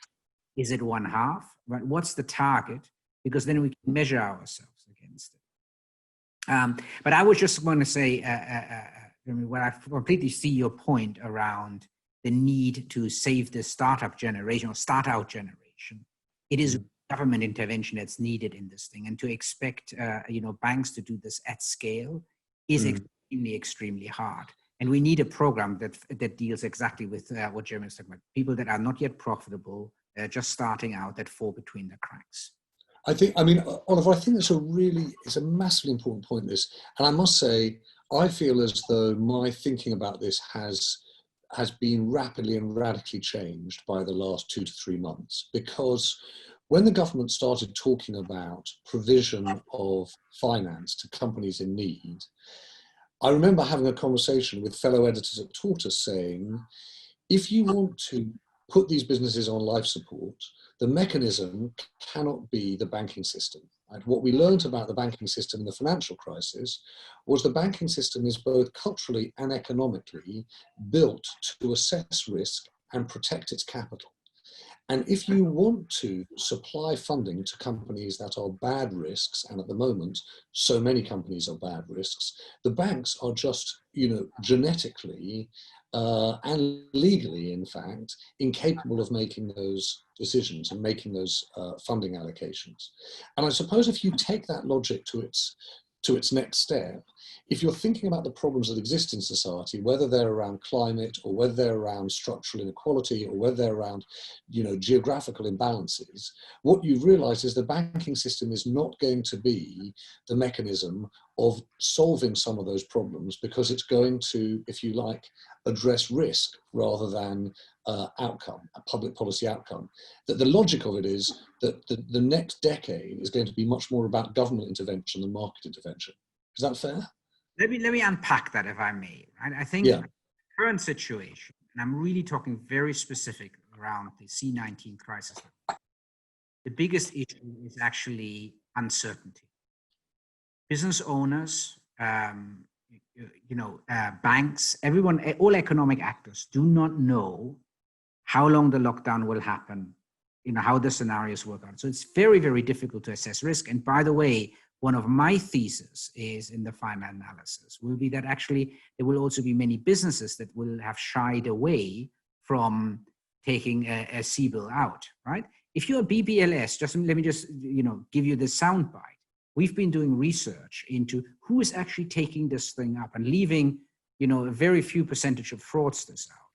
Is it 1/2? Right? What's the target? Because then we can measure ourselves against it. But I was just going to say, when I completely see your point around the need to save the startup generation or start out generation, it is government intervention that's needed in this thing, and to expect banks to do this at scale is extremely hard. And we need a program that deals exactly with what Jeremy was talking about: people that are not yet profitable, just starting out, that fall between the cracks. Oliver, I think it's a massively important point, this. And I must say, I feel as though my thinking about this has been rapidly and radically changed by the last 2 to 3 months, because when the government started talking about provision of finance to companies in need, I remember having a conversation with fellow editors at Tortoise saying, if you want to put these businesses on life support, the mechanism cannot be the banking system. Right? What we learned about the banking system in the financial crisis was the banking system is both culturally and economically built to assess risk and protect its capital. And if you want to supply funding to companies that are bad risks, and at the moment, so many companies are bad risks, the banks are just, genetically and legally, in fact, incapable of making those decisions and making those funding allocations. And I suppose if you take that logic to its next step, if you're thinking about the problems that exist in society, whether they're around climate or whether they're around structural inequality or whether they're around, geographical imbalances, what you've realized is the banking system is not going to be the mechanism of solving some of those problems, because it's going to, if you like, address risk rather than outcome, a public policy outcome. That the logic of it is that the next decade is going to be much more about government intervention than market intervention. Is that fair? Let me unpack that, if I may. I think the current situation, and I'm really talking very specific around the C-19 crisis, the biggest issue is actually uncertainty. Business owners, banks, everyone, all economic actors do not know how long the lockdown will happen, how the scenarios work out. So it's very, very difficult to assess risk. And by the way, one of my theses is in the final analysis will be that actually there will also be many businesses that will have shied away from taking a CBIL out, right? If you're a BBLS, let me give you the soundbite. We've been doing research into who is actually taking this thing up and leaving, a very few percentage of fraudsters out.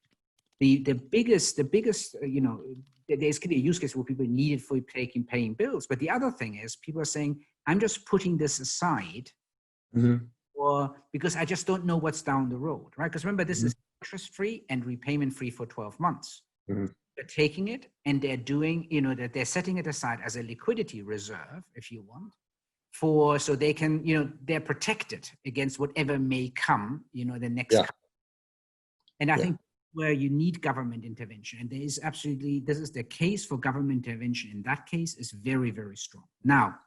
The biggest, there's clearly a use case where people need it for paying bills. But the other thing is people are saying, I'm just putting this aside or because I just don't know what's down the road, right? Because remember, this is interest-free and repayment-free for 12 months. They're taking it and they're doing, that they're setting it aside as a liquidity reserve, if you want, so they can, they're protected against whatever may come, the next. And I think where you need government intervention, and this is the case for government intervention in that case is very, very strong. Now,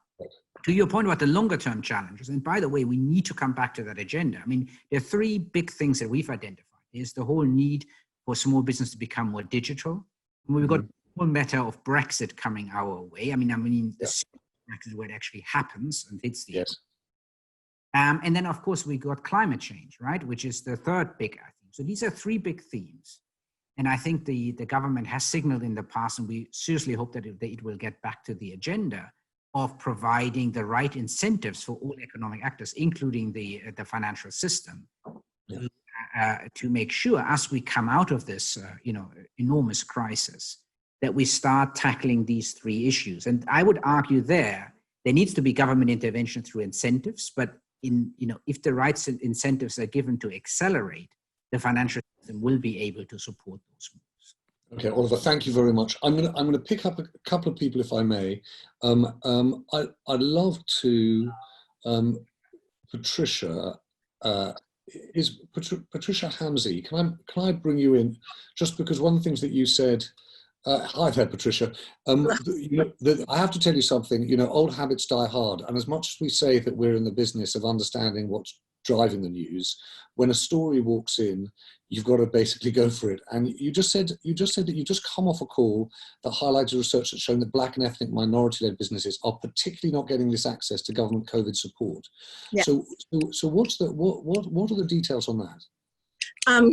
to your point about the longer term challenges, and by the way, we need to come back to that agenda. I mean, there are 3 big things that we've identified. There's the whole need for small business to become more digital. And we've got the whole matter of Brexit coming our way. Brexit where it actually happens and hits the and then of course we got climate change, right, which is the 3rd big theme. So these are 3 big themes, and I think the government has signaled in the past, and we seriously hope that it will get back to the agenda of providing the right incentives for all economic actors, including the financial system, to make sure as we come out of this enormous crisis that we start tackling these 3 issues. And I would argue there needs to be government intervention through incentives, but if the right incentives are given to accelerate, the financial system will be able to support those moves. Okay, Oliver, thank you very much. I'm gonna pick up a couple of people, if I may. I'd love to, Patricia, is Patricia Hamzy. Can I bring you in? Just because one of the things that you said. Hi there, Patricia. I have to tell you something. Old habits die hard, and as much as we say that we're in the business of understanding what's driving the news, when a story walks in, you've got to basically go for it. And you just said that you just come off a call that highlighted research that's shown that Black and ethnic minority-led businesses are particularly not getting this access to government COVID support. Yeah. So what are the details on that?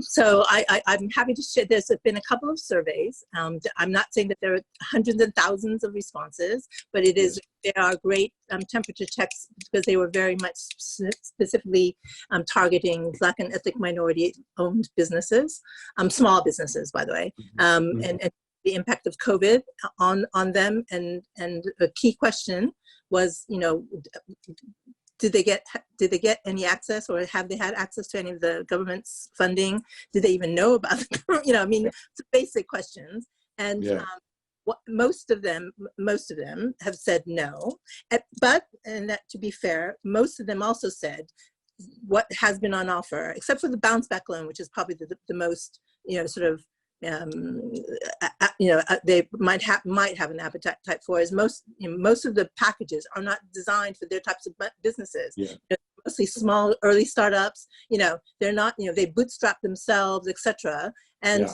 So I'm happy to share. There's been a couple of surveys. I'm not saying that there are hundreds and thousands of responses, but there are great temperature checks because they were very much specifically targeting Black and ethnic minority-owned businesses, small businesses, by the way, and the impact of COVID on them. And a key question was, did they get any access, or have they had access to any of the government's funding? Did they even know about it? It's basic questions. And most of them have said no. But, and that, to be fair, most of them also said what has been on offer, except for the bounce back loan, which is probably the most, they might have an appetite for, is most of the packages are not designed for their types of businesses. Mostly small early startups. They're not, they bootstrap themselves, etc. And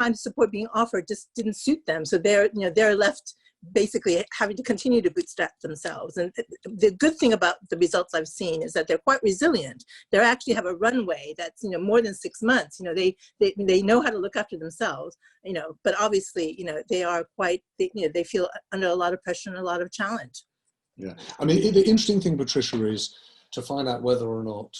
kind of support being offered just didn't suit them. So they're left basically having to continue to bootstrap themselves. And the good thing about the results I've seen is that they're quite resilient. They actually have a runway that's more than 6 months. They know how to look after themselves. But obviously they are quite they feel under a lot of pressure and a lot of challenge. Yeah, I mean the interesting thing, Patricia, is to find out whether or not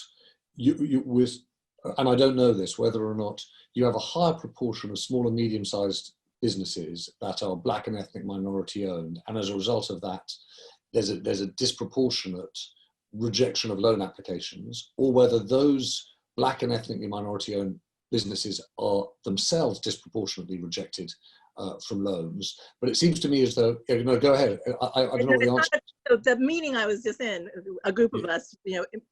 and I don't know this, whether or not you have a higher proportion of small and medium-sized businesses that are Black and ethnic minority owned, and as a result of that, there's a disproportionate rejection of loan applications, or whether those Black and ethnically minority owned businesses are themselves disproportionately rejected from loans. But it seems to me as though, go ahead. I don't know what the answer is. So the meeting I was just in, a group of us,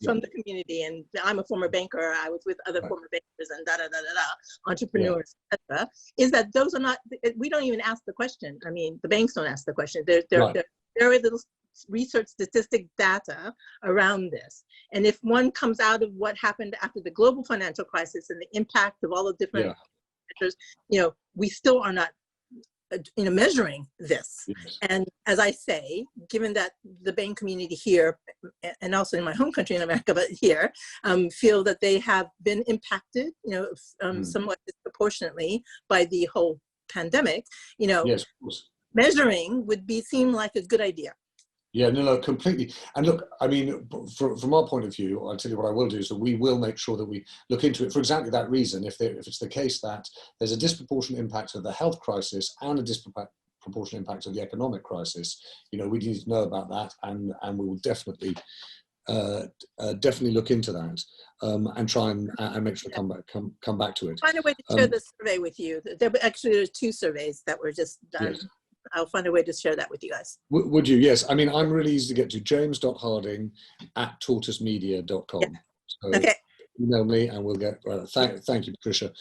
from the community, and I'm a former banker, I was with other former bankers and entrepreneurs, etc., is that those are not, we don't even ask the question. I mean, the banks don't ask the question. There's very little research statistic data around this. And if one comes out of what happened after the global financial crisis and the impact of all the different factors, we still are not measuring this. And as I say, given that the bank community here, and also in my home country in America, but here, feel that they have been impacted, somewhat disproportionately by the whole pandemic, yes, of course. Measuring would seem like a good idea. Yeah, no, completely. And look, I mean, from our point of view, I'll tell you what I will do, so we will make sure that we look into it for exactly that reason. If it's the case that there's a disproportionate impact of the health crisis and a disproportionate impact of the economic crisis, we need to know about that, and we will definitely look into that and try and make sure to come back to it. Find a way to share the survey with you. There's 2 surveys that were just done. Yes. I'll find a way to share that with you guys. Would you? Yes. I mean, I'm really easy to get to, james.harding@tortoisemedia.com. Yeah. So okay. Email me and we'll get, thank you, Patricia.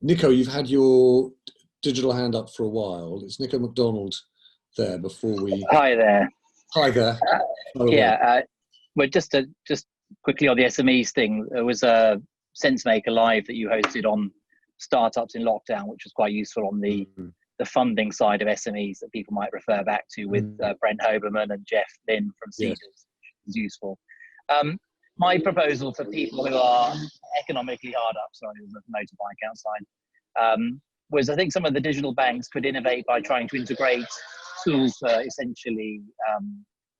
Nico, you've had your digital hand up for a while. It's Nico McDonald there before we... Hi there. Hi there. Well, just quickly on the SMEs thing, there was a SenseMaker Live that you hosted on startups in lockdown, which was quite useful on the funding side of SMEs that people might refer back to with Brent Hoberman and Jeff Lynn from Cedars, which is useful. My proposal for people who are economically hard up, sorry, there's a motorbike outside, was I think some of the digital banks could innovate by trying to integrate tools for essentially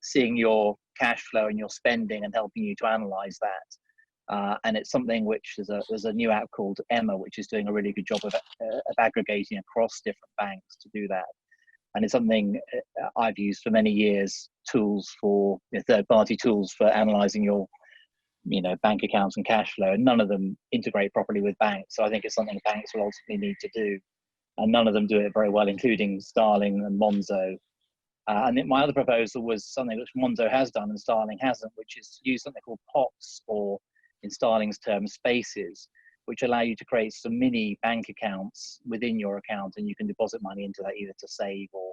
seeing your cash flow and your spending and helping you to analyze that. And it's something which there's a new app called Emma, which is doing a really good job of aggregating across different banks to do that. And it's something I've used for many years, tools for third-party tools for analyzing your you know, bank accounts and cash flow, and none of them integrate properly with banks. So I think it's something banks will ultimately need to do, and none of them do it very well, including Starling and Monzo. And then my other proposal was something which Monzo has done and Starling hasn't, which is use something called POTS, or in Starling's terms, spaces, which allow you to create some mini bank accounts within your account, and you can deposit money into that either to save or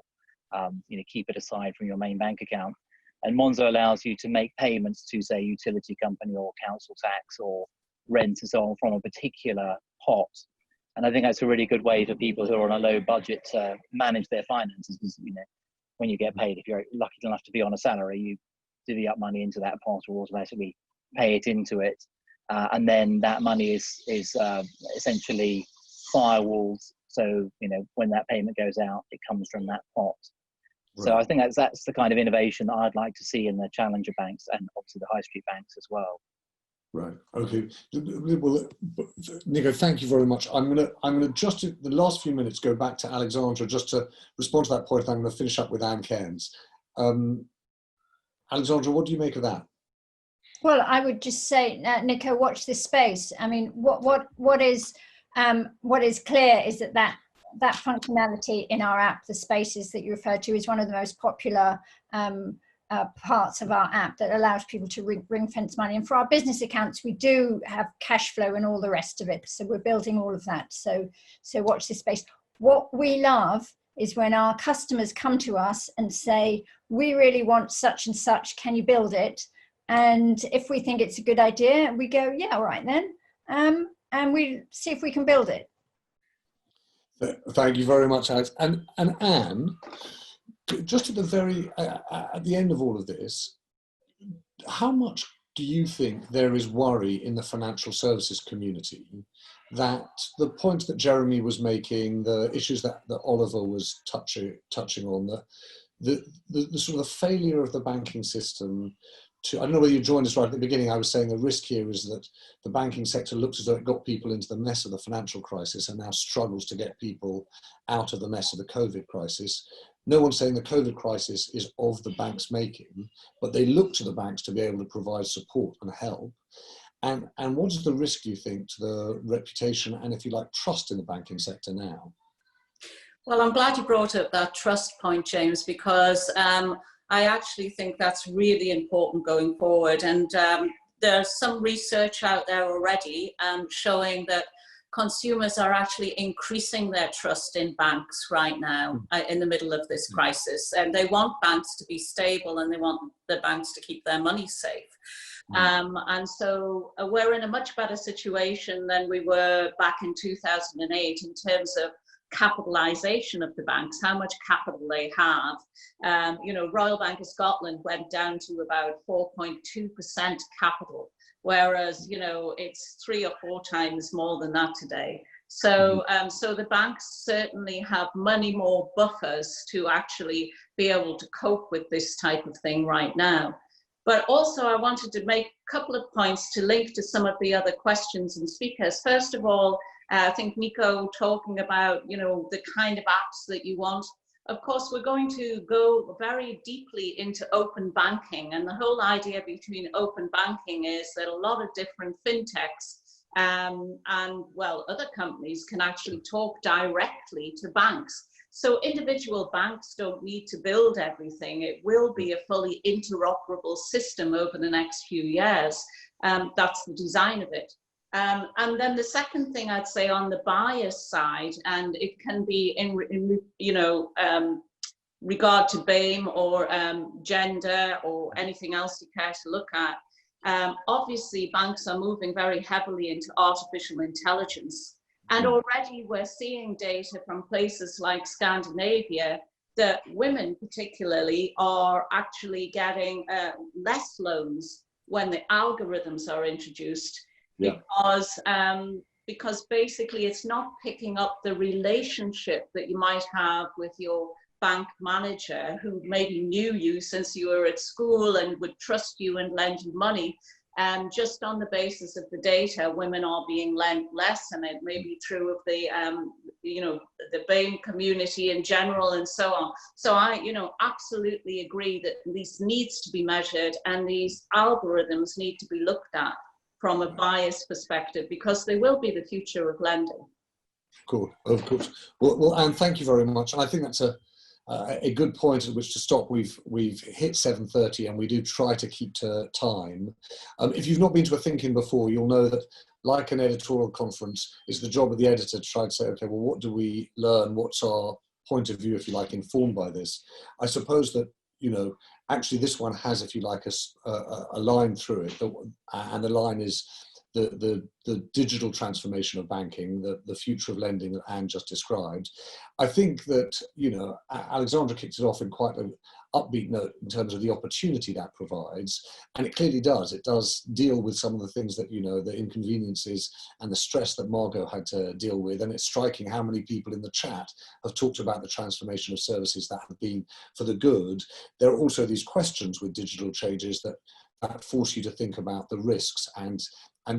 you know, keep it aside from your main bank account. And Monzo allows you to make payments to, say, utility company or council tax or rent and so on from a particular pot. And I think that's a really good way for people who are on a low budget to manage their finances. Because, you know, when you get paid, if you're lucky enough to be on a salary, you divvy up money into that pot or automatically pay it into it. And then that money is essentially firewalled. So, you know, when that payment goes out, it comes from that pot. Right. So I think that's the kind of innovation that I'd like to see in the challenger banks and obviously the high street banks as well. Right. Okay. Well, Nico, thank you very much. I'm gonna just in the last few minutes go back to Alexandra just to respond to that point. I'm going to finish up with Anne Cairns. Alexandra, what do you make of that? Well, I would just say, Nico, watch this space. I mean, what is clear is that functionality in our app, the spaces that you referred to, is one of the most popular parts of our app that allows people to ring fence money. And for our business accounts, we do have cash flow and all the rest of it. So we're building all of that. So watch this space. What we love is when our customers come to us and say, we really want such and such, can you build it? And if we think it's a good idea, we go, yeah, all right then. And we see if we can build it. Thank you very much, Alex. And Anne, just at the end of all of this, how much do you think there is worry in the financial services community that the points that Jeremy was making, the issues that Oliver was touching on, the sort of failure of the banking system to, I don't know whether you joined us right at the beginning, I was saying the risk here is that the banking sector looks as though it got people into the mess of the financial crisis and now struggles to get people out of the mess of the COVID crisis. No one's saying the COVID crisis is of the banks' making, but they look to the banks to be able to provide support and help. And what is the risk, do you think, to the reputation and, if you like, trust in the banking sector now? Well, I'm glad you brought up that trust point, James, because I actually think that's really important going forward. And there's some research out there already showing that consumers are actually increasing their trust in banks right now in the middle of this crisis. And they want banks to be stable and they want the banks to keep their money safe. And so we're in a much better situation than we were back in 2008 in terms of capitalization of the banks, how much capital they have. You know, Royal Bank of Scotland went down to about 4.2% capital, whereas, you know, it's 3 or 4 times more than that today. So, so the banks certainly have many more buffers to actually be able to cope with this type of thing right now. But also I wanted to make a couple of points to link to some of the other questions and speakers. First of all, I think Nico talking about, you know, the kind of apps that you want. Of course, we're going to go very deeply into open banking. And the whole idea between open banking is that a lot of different fintechs and, well, other companies can actually talk directly to banks. So individual banks don't need to build everything. It will be a fully interoperable system over the next few years. That's the design of it. And then the second thing I'd say on the buyer's side, and it can be in you know, regard to BAME or gender or anything else you care to look at, obviously banks are moving very heavily into artificial intelligence. And already we're seeing data from places like Scandinavia that women particularly are actually getting less loans when the algorithms are introduced. Because basically it's not picking up the relationship that you might have with your bank manager who maybe knew you since you were at school and would trust you and lend you money. just on the basis of the data, women are being lent less, and it may be true of the, the BAME community in general and so on. So I, absolutely agree that this needs to be measured, and these algorithms need to be looked at from a bias perspective, because they will be the future of lending. Of course. Well, Anne, thank you very much. And I think that's a good point at which to stop. We've hit 7:30, and we do try to keep to time. If you've not been to a Thinking before, you'll know that, like an editorial conference, it's the job of the editor to try to say, okay, well, what do we learn? What's our point of view, if you like, informed by this? I suppose that, actually this one has, if you like, a line through it, and the line is the digital transformation of banking, the future of lending that Anne just described. I think that, Alexandra kicked it off in quite an upbeat note in terms of the opportunity that provides, and it clearly does. It does deal with some of the things that, the inconveniences and the stress that Margot had to deal with, and it's striking how many people in the chat have talked about the transformation of services that have been for the good. There are also these questions with digital changes that force you to think about the risks, and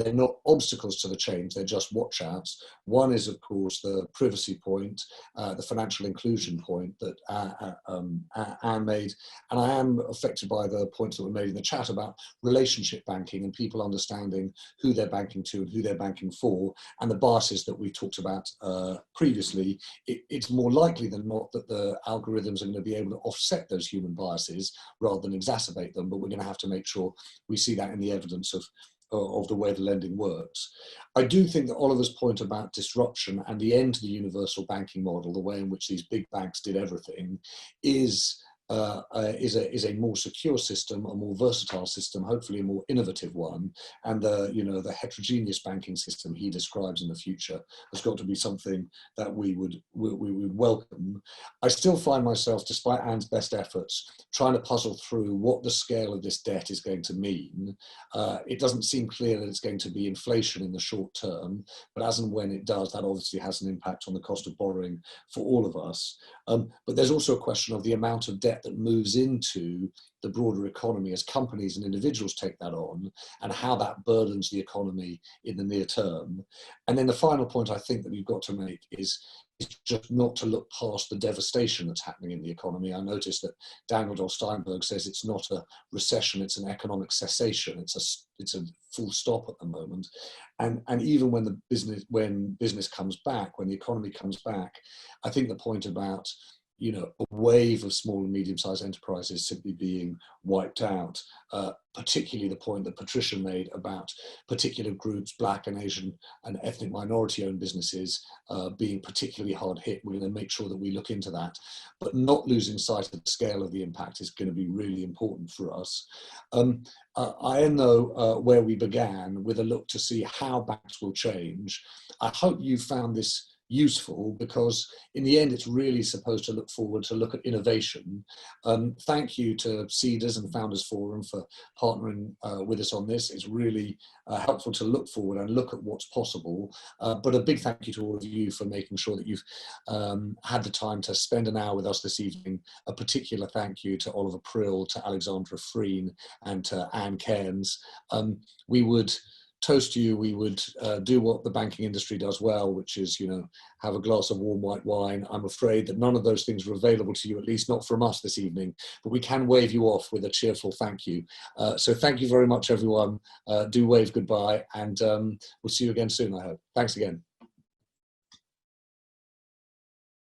they're not obstacles to the change, they're just watch outs. One is, of course, the privacy point, the financial inclusion point that Anne made, and I am affected by the points that were made in the chat about relationship banking and people understanding who they're banking to and who they're banking for, and the biases that we talked about previously. It's more likely than not that the algorithms are going to be able to offset those human biases rather than exacerbate them, but we're going to have to make sure we see that in the evidence of the way the lending works. I do think that Oliver's point about disruption and the end to the universal banking model, the way in which these big banks did everything, is a more secure system, a more versatile system, hopefully a more innovative one. And the heterogeneous banking system he describes in the future has got to be something that we would welcome. I still find myself, despite Anne's best efforts, trying to puzzle through what the scale of this debt is going to mean. It doesn't seem clear that it's going to be inflation in the short term, but as and when it does, that obviously has an impact on the cost of borrowing for all of us. But there's also a question of the amount of debt that moves into the broader economy as companies and individuals take that on, and how that burdens the economy in the near term. And then the final point I think that we've got to make is just not to look past the devastation that's happening in the economy. I noticed that Daniel Doll Steinberg says it's not a recession, it's an economic cessation. It's a full stop at the moment. And even when business comes back, when the economy comes back, I think the point about a wave of small and medium-sized enterprises simply being wiped out, particularly the point that Patricia made about particular groups, Black and Asian and ethnic minority-owned businesses being particularly hard hit. We're going to make sure that we look into that, but not losing sight of the scale of the impact is going to be really important for us. I know where we began with a look to see how banks will change. I hope you found this useful, because in the end it's really supposed to look forward, to look at innovation. Thank you to Seedrs and Founders Forum for partnering with us on this. It's really helpful to look forward and look at what's possible, but a big thank you to all of you for making sure that you've had the time to spend an hour with us this evening. A particular thank you to Oliver Prill, to Alexandra Freen, and to Anne Cairns. We would toast you, we would do what the banking industry does well, which is, have a glass of warm white wine. I'm afraid that none of those things are available to you, at least not from us this evening, but we can wave you off with a cheerful thank you. So thank you very much, everyone. Do wave goodbye, and we'll see you again soon, I hope. Thanks again.